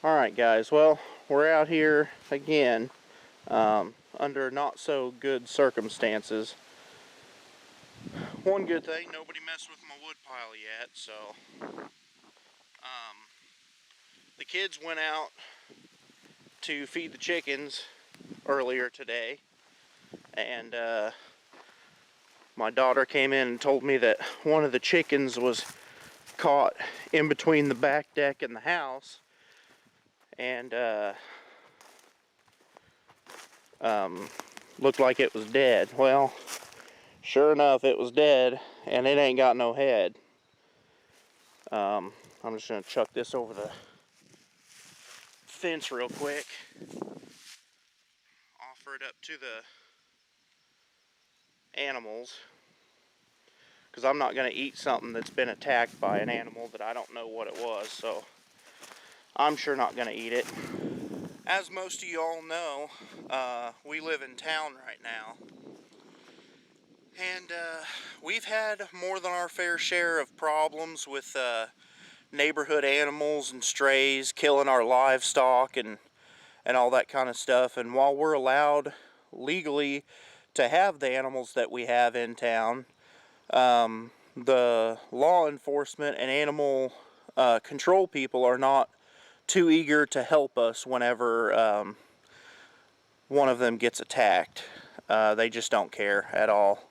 Alright guys, well, we're out here again under not so good circumstances. One good thing, nobody messed with my wood pile yet, so the kids went out to feed the chickens earlier today, and my daughter came in and told me that one of the chickens was caught in between the back deck and the house, and looked like it was dead. Well, sure enough, it was dead, and it ain't got no head. I'm just gonna chuck this over the fence real quick. Offer it up to the animals, because I'm not gonna eat something that's been attacked by an animal that I don't know what it was, so I'm sure not gonna eat it. As most of you all know, we live in town right now, and we've had more than our fair share of problems with neighborhood animals and strays killing our livestock and all that kind of stuff. And while we're allowed legally to have the animals that we have in town, the law enforcement and animal control people are not too eager to help us whenever one of them gets attacked. They just don't care at all.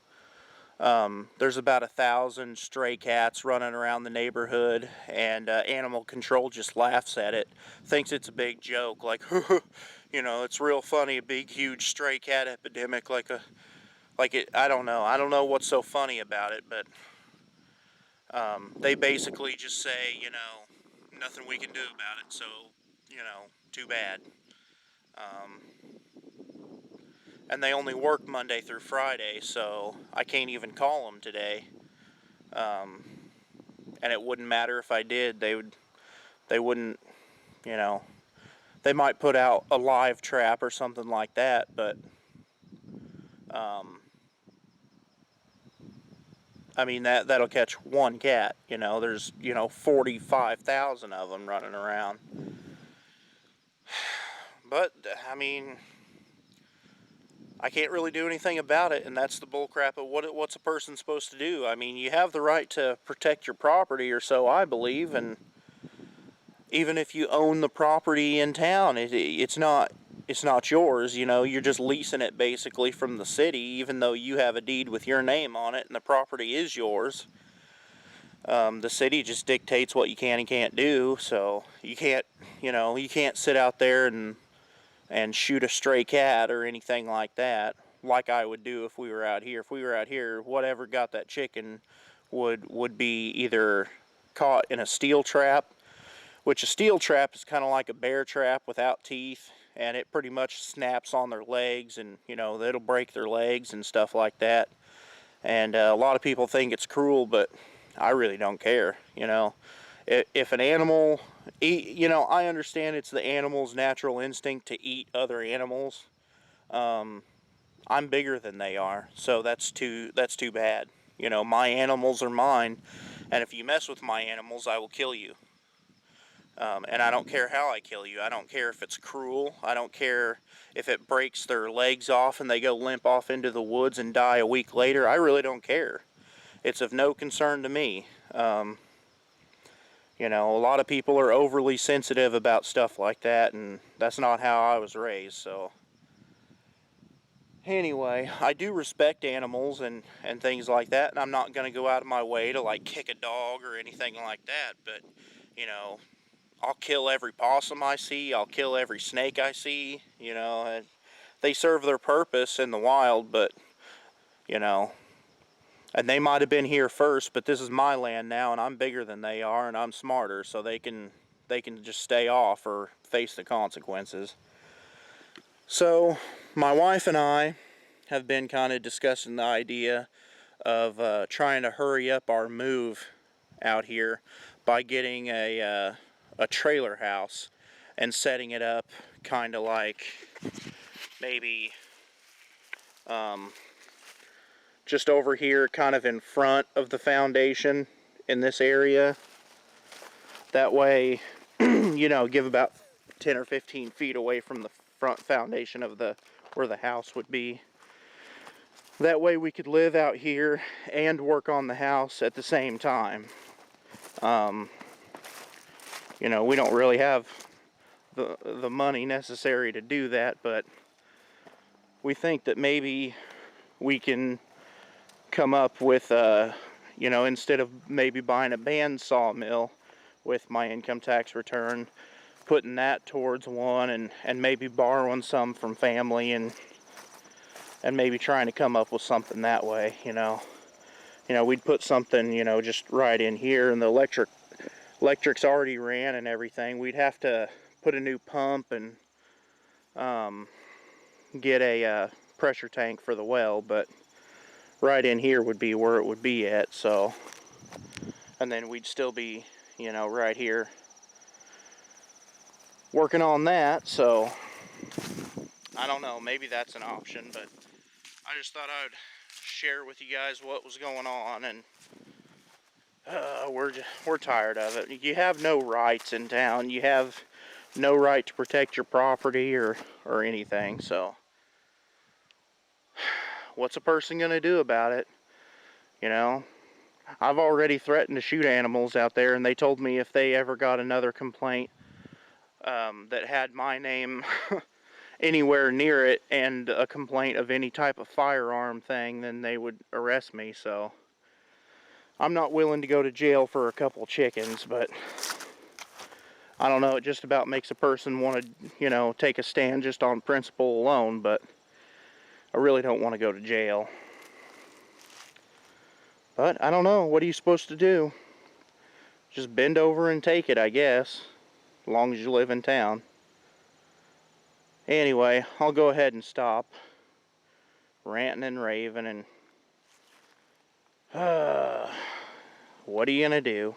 There's about 1,000 stray cats running around the neighborhood, and animal control just laughs at it, thinks it's a big joke, like, you know, it's real funny, a big, huge stray cat epidemic, like it, I don't know what's so funny about it, but they basically just say, you know, nothing we can do about it, so, you know, too bad. And they only work Monday through Friday, so I can't even call them today. And it wouldn't matter if I did. They wouldn't, you know, they might put out a live trap or something like that, but I mean, that'll catch one cat. You know, there's, you know, 45,000 of them running around. But I mean, I can't really do anything about it, and that's the bullcrap of what's a person supposed to do. I mean, you have the right to protect your property, or so I believe, and even if you own the property in town, it's not yours. You know, you're just leasing it basically from the city, even though you have a deed with your name on it and the property is yours. The city just dictates what you can and can't do, so you can't, you know, you can't sit out there and shoot a stray cat or anything like that, like I would do if we were out here. If we were out here, whatever got that chicken would be either caught in a steel trap, which a steel trap is kind of like a bear trap without teeth, and it pretty much snaps on their legs, and, you know, it'll break their legs and stuff like that. And a lot of people think it's cruel, but I really don't care. You know, if an animal you know, I understand it's the animal's natural instinct to eat other animals. I'm bigger than they are, so that's too bad. You know, my animals are mine, and if you mess with my animals, I will kill you. And I don't care how I kill you. I don't care if it's cruel. I don't care if it breaks their legs off and they go limp off into the woods and die a week later. I really don't care. It's of no concern to me. You know, a lot of people are overly sensitive about stuff like that, and that's not how I was raised, so. Anyway, I do respect animals and things like that, and I'm not going to go out of my way to, like, kick a dog or anything like that, but, you know, I'll kill every possum I see, I'll kill every snake I see, you know, and they serve their purpose in the wild, but, you know, and they might have been here first, but this is my land now, and I'm bigger than they are, and I'm smarter, so they can just stay off or face the consequences. So, my wife and I have been kind of discussing the idea of trying to hurry up our move out here by getting a trailer house and setting it up kind of like maybe just over here, kind of in front of the foundation in this area. That way, you know, give about 10 or 15 feet away from the front foundation of where the house would be. That way we could live out here and work on the house at the same time. You know, we don't really have the money necessary to do that, but we think that maybe we can come up with, you know, instead of maybe buying a band sawmill with my income tax return, putting that towards one, and maybe borrowing some from family, and maybe trying to come up with something that way, you know. You know, we'd put something, you know, just right in here, and the electric's already ran and everything. We'd have to put a new pump and get a pressure tank for the well, but right in here would be where it would be at. So, and then we'd still be, you know, right here working on that. So I don't know, maybe that's an option, but I just thought I would share with you guys what was going on, and we're tired of it. You have no rights in town. You have no right to protect your property or anything. So what's a person going to do about it? You know, I've already threatened to shoot animals out there, and they told me if they ever got another complaint that had my name anywhere near it and a complaint of any type of firearm thing, then they would arrest me. So I'm not willing to go to jail for a couple chickens, but I don't know, it just about makes a person want to, you know, take a stand just on principle alone, but I really don't want to go to jail. But I don't know, what are you supposed to do? Just bend over and take it, I guess, as long as you live in town. Anyway, I'll go ahead and stop ranting and raving, and what are you gonna do?